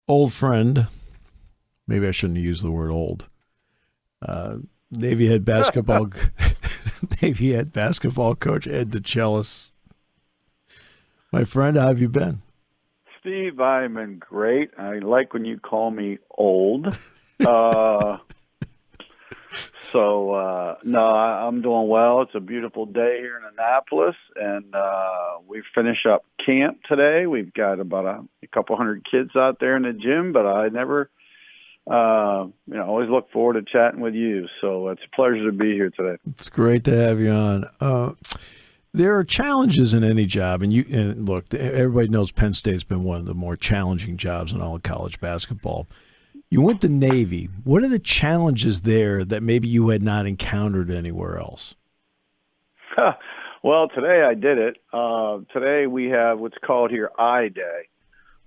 old friend, maybe I shouldn't use the word old, Navy head basketball, Navy head basketball coach Ed DeChellis. My friend, how have you been? Steve, I'm in great. I like when you call me old. No, I'm doing well. It's a beautiful day here in Annapolis, and we finish up camp today. We've got about a couple hundred kids out there in the gym, but I never, always look forward to chatting with you. So it's a pleasure to be here today. It's great to have you on. There are challenges in any job, and look, everybody knows Penn State's been one of the more challenging jobs in all of college basketball. You went to Navy. What are the challenges there that maybe you had not encountered anywhere else? Well, today I did it. Today we have what's called here I Day,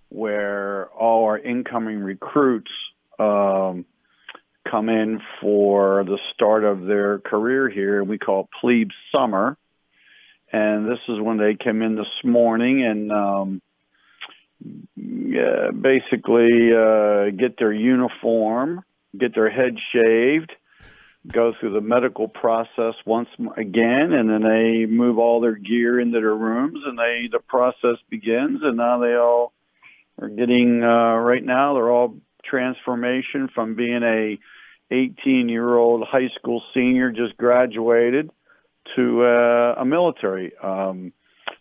where all our incoming recruits come in for the start of their career here. We call it Plebe Summer. And this is when they came in this morning and basically get their uniform, get their head shaved, go through the medical process once again, and then they move all their gear into their rooms, and the process begins. And now they all are getting right now they're all transformation from being a 18-year-old high school senior just graduated to a military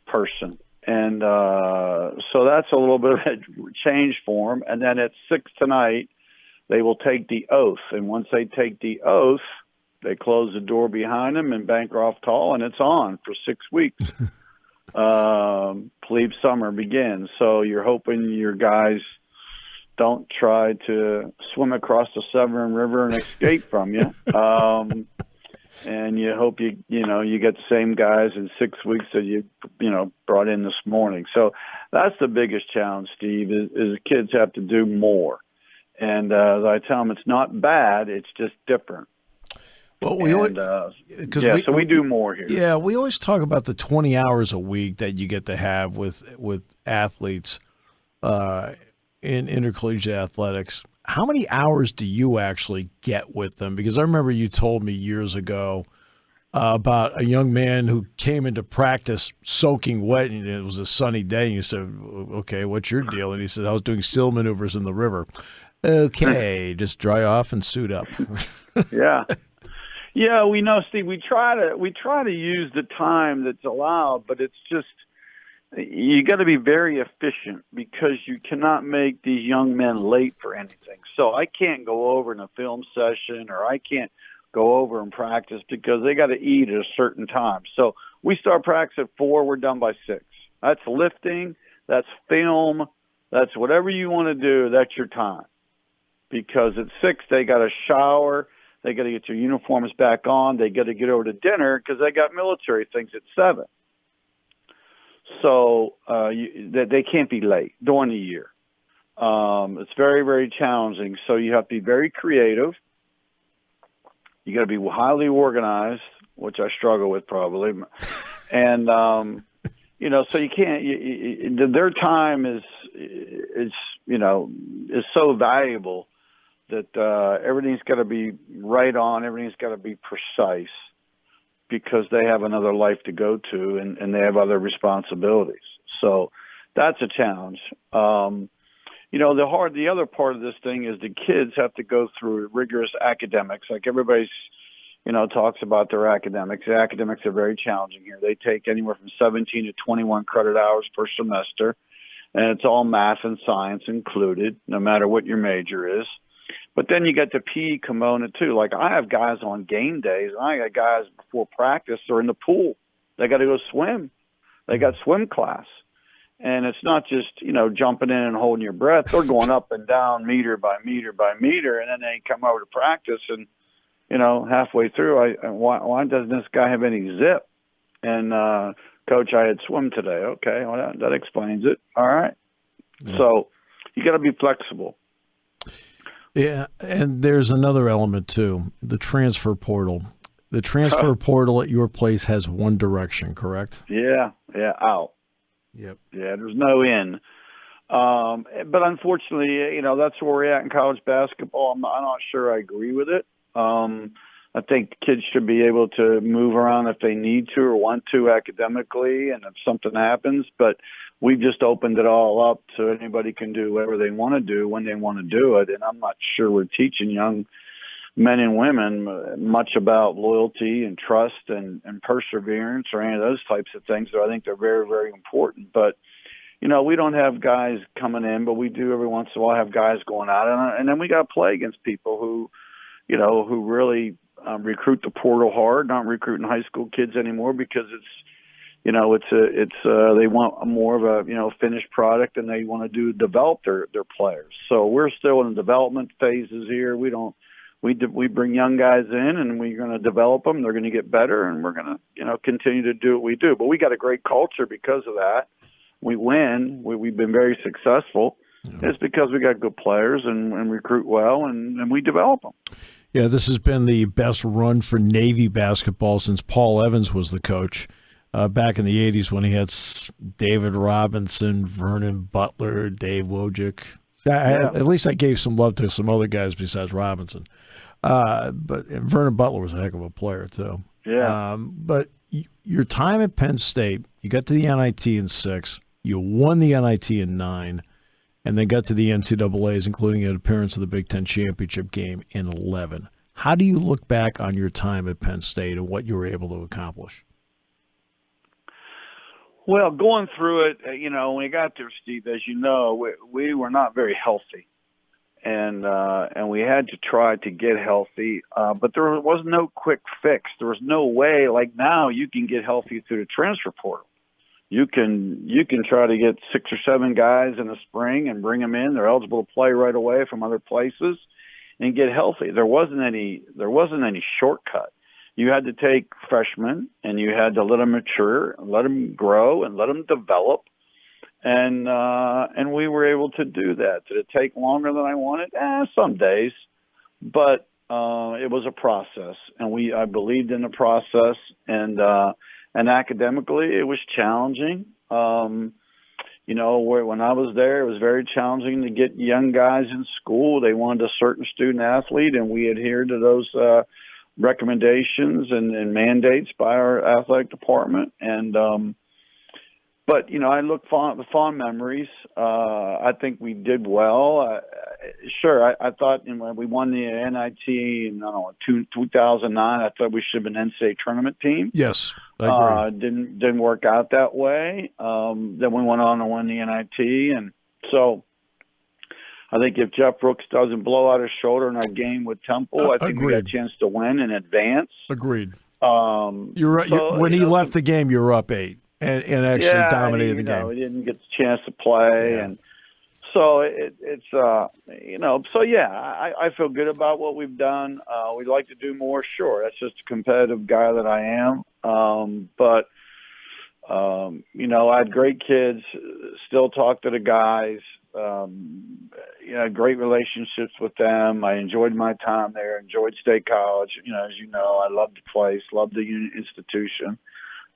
person. And so that's a little bit of a change for them. And then at 6 tonight, they will take the oath. And once they take the oath, they close the door behind them in Bancroft Hall, and it's on for 6 weeks. Plebe Summer begins. So you're hoping your guys don't try to swim across the Severn River and escape from you. And you hope you get the same guys in 6 weeks that you brought in this morning. So that's the biggest challenge, Steve, is kids have to do more. And as I tell them, it's not bad, it's just different. Well, so we do more here. Yeah, we always talk about the 20 hours a week that you get to have with athletes in intercollegiate athletics. How many hours do you actually get with them? Because I remember you told me years ago about a young man who came into practice soaking wet, and it was a sunny day, and you said, okay, what's your deal? And he said, I was doing SEAL maneuvers in the river. Okay, just dry off and suit up. Yeah. Yeah, we know, Steve, we try to use the time that's allowed, but it's just, you got to be very efficient because you cannot make these young men late for anything. So I can't go over in a film session, or I can't go over and practice because they got to eat at a certain time. So we start practice at 4, we're done by 6. That's lifting, that's film, that's whatever you want to do, that's your time. Because at 6, they got to shower, they got to get their uniforms back on, they got to get over to dinner because they got military things at 7. So they can't be late during the year. It's very, very challenging. So you have to be very creative. You got to be highly organized, which I struggle with probably. And, so you can't, their time is so valuable that everything's got to be right on. Everything's got to be precise, because they have another life to go to and they have other responsibilities. So that's a challenge. The other part of this thing is the kids have to go through rigorous academics. Like everybody's, talks about their academics. The academics are very challenging here. They take anywhere from 17 to 21 credit hours per semester, and it's all math and science included, no matter what your major is. But then you get the PE component too. Like I have guys on game days, and I got guys before practice are in the pool. They got to go swim. They got swim class. And it's not just, jumping in and holding your breath. They're going up and down meter by meter by meter, and then they come over to practice and, halfway through, why doesn't this guy have any zip? And, Coach, I had swim today. Okay, well, that explains it. All right. Yeah. So you got to be flexible. Yeah, and there's another element too, the transfer portal. The transfer portal at your place has one direction, correct? Yeah, out. Yep. Yeah, there's no in. But unfortunately, that's where we're at in college basketball. I'm not sure I agree with it. I think kids should be able to move around if they need to or want to academically, and if something happens. But we've just opened it all up so anybody can do whatever they want to do when they want to do it. And I'm not sure we're teaching young men and women much about loyalty and trust and perseverance or any of those types of things. So I think they're very, very important. But we don't have guys coming in, but we do every once in a while have guys going out, and then we got to play against people who really recruit the portal hard, not recruiting high school kids anymore because they want more of a finished product, and they want to develop their players. So we're still in the development phases here. We bring young guys in, and we're going to develop them. They're going to get better, and we're going to continue to do what we do. But we got a great culture because of that. We win. We've been very successful. Yeah. It's because we got good players and recruit well, and we develop them. Yeah, this has been the best run for Navy basketball since Paul Evans was the coach back in the 80s when he had David Robinson, Vernon Butler, Dave Wojcik. At least I gave some love to some other guys besides Robinson. But Vernon Butler was a heck of a player, too. Yeah. But your time at Penn State, you got to the NIT in 6. You won the NIT in 9, and then got to the NCAAs, including an appearance of the Big Ten championship game in 11. How do you look back on your time at Penn State and what you were able to accomplish? Well, going through it, when we got there, Steve, as you know, we were not very healthy, and we had to try to get healthy, but there was no quick fix. There was no way like now you can get healthy through the transfer portal. You can try to get 6 or 7 guys in the spring and bring them in. They're eligible to play right away from other places and get healthy. There wasn't any shortcut. You had to take freshmen and you had to let them mature, let them grow, and let them develop. And we were able to do that. Did it take longer than I wanted? Some days, but it was a process, and I believed in the process, and academically it was challenging. When I was there, it was very challenging to get young guys in school. They wanted a certain student athlete, and we adhered to those recommendations and mandates by our athletic department. But I look with fond memories. I think we did well. I thought when we won the NIT in 2009, I thought we should have been an NCAA tournament team. Yes, I agree. Didn't work out that way. Then we went on to win the NIT, and so I think if Jeff Brooks doesn't blow out his shoulder in our game with Temple, I think we got a chance to win and advance. Agreed. You're right. When he left the game, you were up 8. And actually dominated the game. We didn't get the chance to play, and so I feel good about what we've done. We'd like to do more, sure. That's just a competitive guy that I am. But I had great kids. Still talk to the guys. Great relationships with them. I enjoyed my time there. Enjoyed State College. As you know, I loved the place, loved the institution.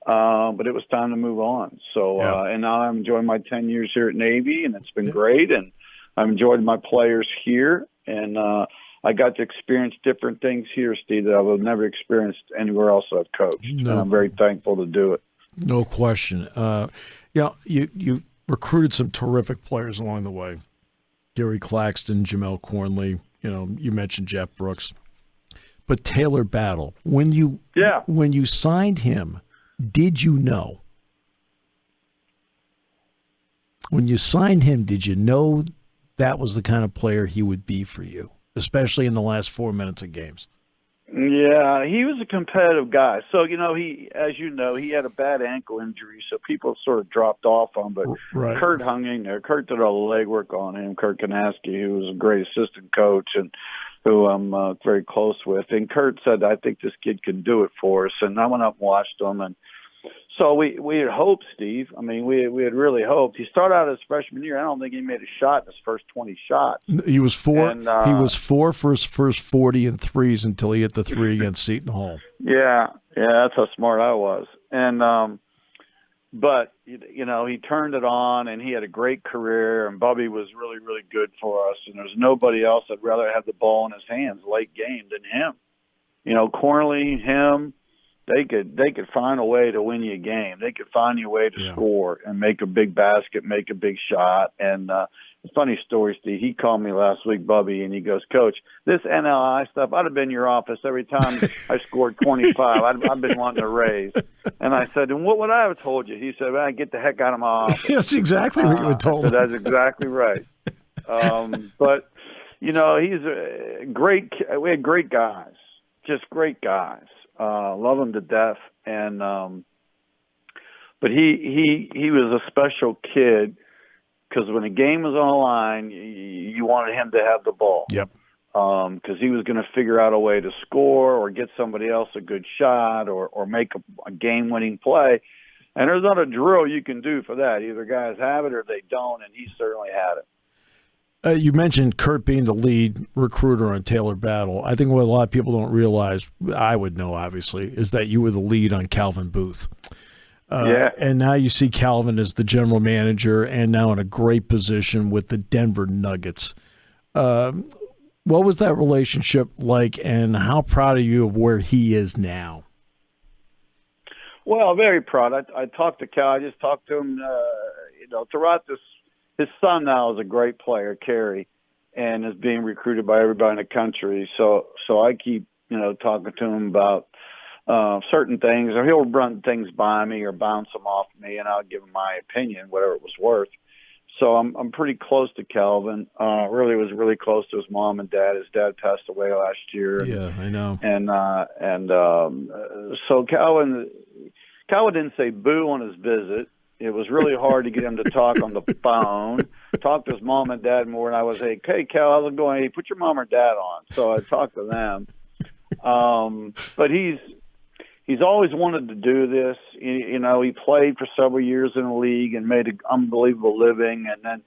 But it was time to move on. So, and now I'm enjoying my 10 years here at Navy, and it's been great. And I've enjoyed my players here, and I got to experience different things here, Steve, that I would have never experienced anywhere else I've coached. No. And I'm very thankful to do it. No question. You recruited some terrific players along the way. Gary Claxton, Jamel Cornley, you mentioned Jeff Brooks. But Talor Battle, when you signed him, did you know? When you signed him, did you know that was the kind of player he would be for you, especially in the last 4 minutes of games? Yeah, he was a competitive guy. So, he had a bad ankle injury, so people sort of dropped off on him. But right. Kurt hung in there. Kurt did all the legwork on him. Kurt Kanaski, who was a great assistant coach and who I'm very close with. And Kurt said, I think this kid can do it for us. And I went up and watched him. And so we had hoped, Steve. I mean, we had really hoped. He started out his freshman year. I don't think he made a shot in his first 20 shots. He was 4. He was 4 for his first 40 in threes until he hit the 3 against Seton Hall. Yeah, that's how smart I was. And but he turned it on, and he had a great career, and Bubby was really, really good for us. And there's nobody else that'd rather have the ball in his hands late game than him. Cornerly, him, they could find a way to win you a game. They could find you a way to score and make a big basket, make a big shot. And it's a funny story, Steve. He called me last week, Bubby, and he goes, "Coach, this NLI stuff, I'd have been in your office every time I scored 25. I've been wanting to raise." And I said, "And what would I have told you?" He said, "Well, get the heck out of my office." That's exactly what you would told him. That's exactly right. But, he's a great – we had great guys, just great guys. Love him to death. And but he was a special kid because when the game was on the line, you wanted him to have the ball. Yep. Because he was going to figure out a way to score or get somebody else a good shot or make a game-winning play. And there's not a drill you can do for that. Either guys have it or they don't, and he certainly had it. You mentioned Kurt being the lead recruiter on Talor Battle. I think what a lot of people don't realize, I would know obviously, is that you were the lead on Calvin Booth. And now you see Calvin as the general manager and now in a great position with the Denver Nuggets. What was that relationship like, and how proud are you of where he is now? Well, very proud. I talked to Cal. I just talked to him, throughout this. His son now is a great player, Kerry, and is being recruited by everybody in the country. So I keep, talking to him about certain things, or he'll run things by me or bounce them off me, and I'll give him my opinion, whatever it was worth. So I'm pretty close to Calvin. Really was really close to his mom and dad. His dad passed away last year. Yeah, I know. And so Calvin didn't say boo on his visit. It was really hard to get him to talk on the phone, talk to his mom and dad more. And I was like, "Hey, Cal, how's it going? Hey, put your mom or dad on." So I talked to them. But he's always wanted to do this. He played for several years in the league and made an unbelievable living. And then,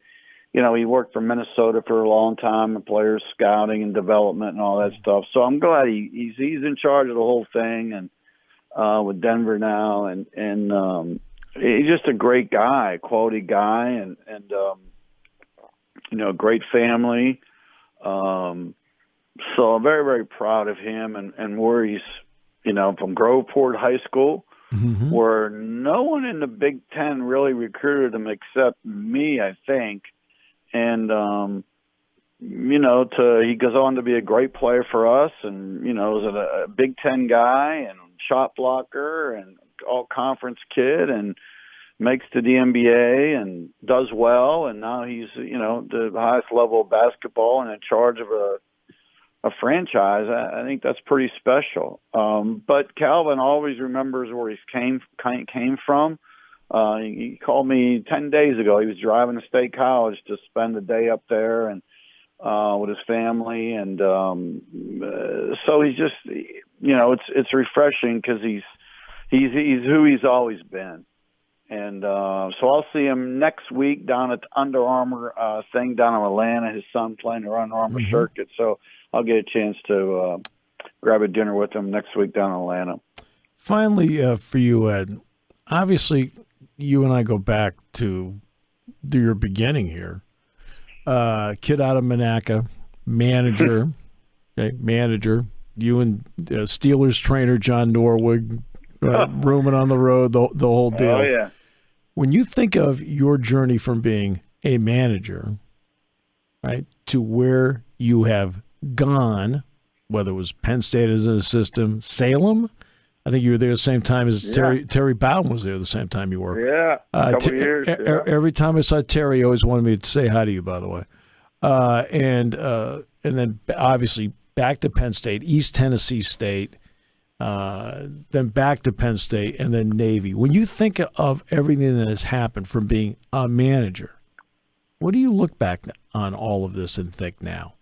he worked for Minnesota for a long time and players scouting and development and all that stuff. So I'm glad he's in charge of the whole thing and with Denver now. And he's just a great guy, quality guy, and great family. So I'm very, very proud of him and where he's, from Groveport High School, where no one in the Big Ten really recruited him except me, I think. And, he goes on to be a great player for us and, is a Big Ten guy and shot blocker and all-conference kid and makes to the NBA and does well. And now he's, the highest level of basketball and in charge of a franchise. I think that's pretty special. But Calvin always remembers where he came from. He called me 10 days ago. He was driving to State College to spend the day up there and with his family. And so he's just, it's refreshing because he's who he's always been. And so I'll see him next week down at the Under Armour thing down in Atlanta. His son playing the Under Armour circuit. So I'll get a chance to grab a dinner with him next week down in Atlanta. Finally, for you, Ed, obviously you and I go back to your beginning here. Kid out of Monaca, manager, manager. You and Steelers trainer John Norwood, rooming on the road, the whole deal. Oh, yeah. When you think of your journey from being a manager, right, to where you have gone, whether it was Penn State as an assistant, Salem, I think you were there the same time as Terry Bowden was there the same time you were. Yeah, a couple years. Every time I saw Terry, he always wanted me to say hi to you, by the way. And then obviously back to Penn State, East Tennessee State, then back to Penn State, and then Navy. When you think of everything that has happened from being a manager, what do you look back on all of this and think now?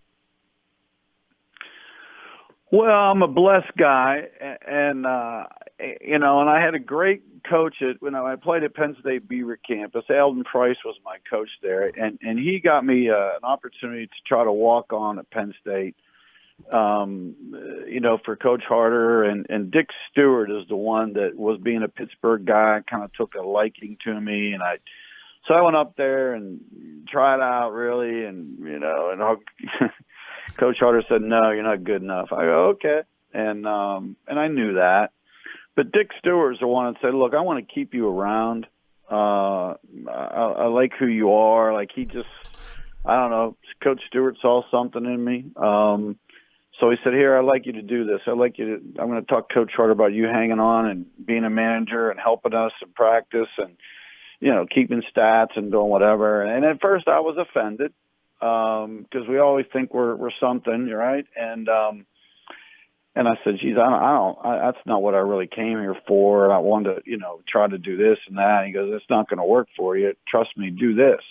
Well, I'm a blessed guy, and and I had a great coach when I played at Penn State Beaver Campus. Eldon Price was my coach there, and he got me an opportunity to try to walk on at Penn State for Coach Harder, and Dick Stewart is the one that was, being a Pittsburgh guy, kind of took a liking to me, and so I went up there and tried out really, and Coach Harder said, "No, you're not good enough." I go, "Okay," and I knew that, but Dick Stewart is the one that said, "Look, I want to keep you around. I like who you are." Like, he just, I don't know, Coach Stewart saw something in me. So he said, "Here, I'd like you to do this. I'm going to talk to Coach Harder about you hanging on and being a manager and helping us in practice and, keeping stats and doing whatever." And at first I was offended, because we always think we're something, right? And I said, "Geez, that's not what I really came here for. I wanted to, try to do this and that." And he goes, "It's not going to work for you. Trust me, do this."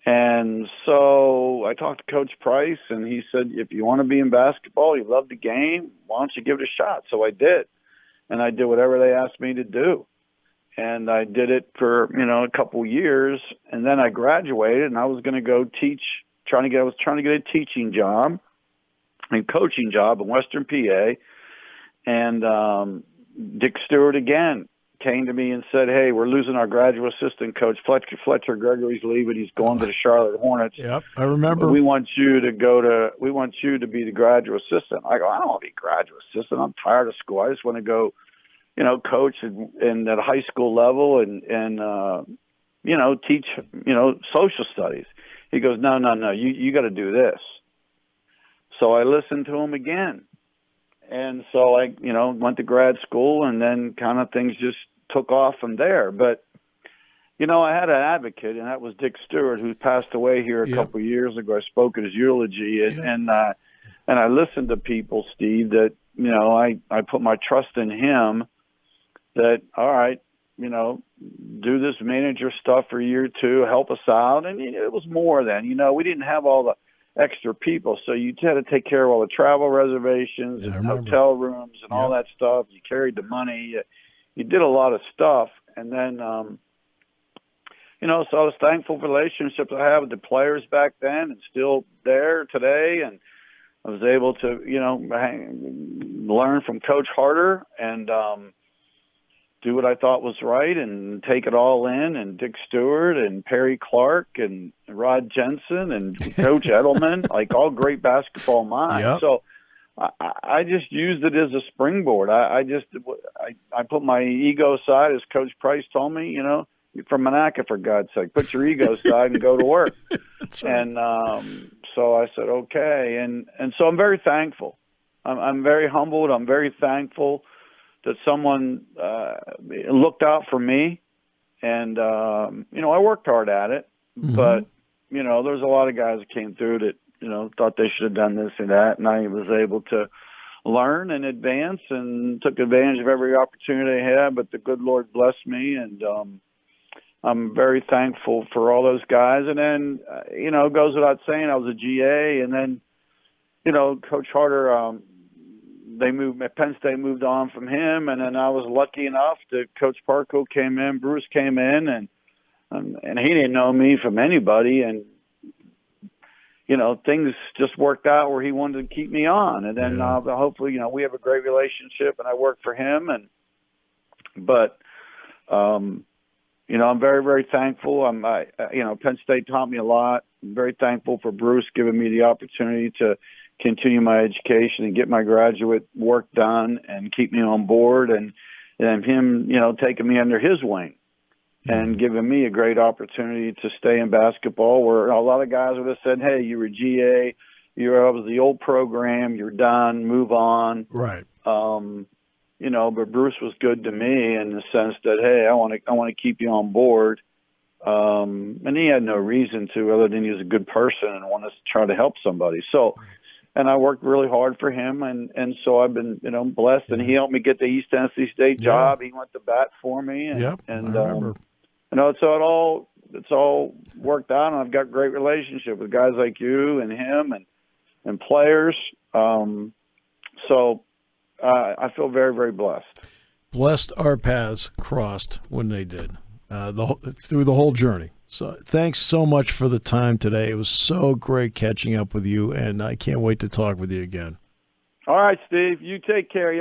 And so I talked to Coach Price, and he said, "If you want to be in basketball, you love the game, why don't you give it a shot?" So I did. And I did whatever they asked me to do. And I did it for, a couple years. And then I graduated, and I was going to go teach, I was trying to get a teaching job and coaching job in Western PA. And Dick Stewart again came to me and said, "Hey, we're losing our graduate assistant coach. Fletcher Gregory's leaving. He's going to the Charlotte Hornets. Yep, I remember. We want you to be the graduate assistant." I go, "I don't want to be graduate assistant. I'm tired of school. I just want to go, coach in at a high school level and teach, social studies." He goes, No, you got to do this." So I listened to him again. And so I, went to grad school, and then kind of things just took off from there. But, I had an advocate, and that was Dick Stewart, who passed away here a couple of years ago. I spoke at his eulogy, and I listened to people, Steve, that, I put my trust in him that, all right, do this manager stuff for a year or two, help us out. And it was more then, we didn't have all the extra people, so you had to take care of all the travel reservations and hotel rooms and all that stuff. You carried the money, you did a lot of stuff. And then so I was thankful for the relationships I have with the players back then, and still there today. And I was able to learn from Coach Harder and do what I thought was right and take it all in, and Dick Stewart and Perry Clark and Rod Jensen and Coach Edelman, like all great basketball minds. Yep. So I just used it as a springboard. I put my ego aside, as Coach Price told me, you're from Monaca, for God's sake, put your ego aside and go to work. That's right. And so I said, okay. And so I'm very thankful. I'm very humbled. I'm very thankful that someone looked out for me, and I worked hard at it. Mm-hmm. But there's a lot of guys that came through that thought they should have done this and that, and I was able to learn and advance and took advantage of every opportunity I had. But the good Lord blessed me, and I'm very thankful for all those guys. And then it goes without saying, I was a GA, and then Coach Harder. Penn State moved on from him, and then I was lucky enough that Coach Parko came in, Bruce came in, and he didn't know me from anybody, and things just worked out where he wanted to keep me on, and then hopefully we have a great relationship, and I work for him, but I'm very, very thankful. Penn State taught me a lot. I'm very thankful for Bruce giving me the opportunity to continue my education and get my graduate work done and keep me on board, and him, taking me under his wing and giving me a great opportunity to stay in basketball, where a lot of guys would have said, "Hey, you were GA, I was the old program, you're done, move on." Right. But Bruce was good to me in the sense that, hey, I want to keep you on board. And he had no reason to, other than he was a good person and wanted to try to help somebody. So, and I worked really hard for him, and so I've been, blessed. And he helped me get the East Tennessee State job. He went to bat for me, and I remember. So it's all worked out, and I've got great relationship with guys like you and him and players. So I feel very, very blessed. Blessed our paths crossed when they did, through the whole journey. So thanks so much for the time today. It was so great catching up with you, and I can't wait to talk with you again. All right, Steve. You take care.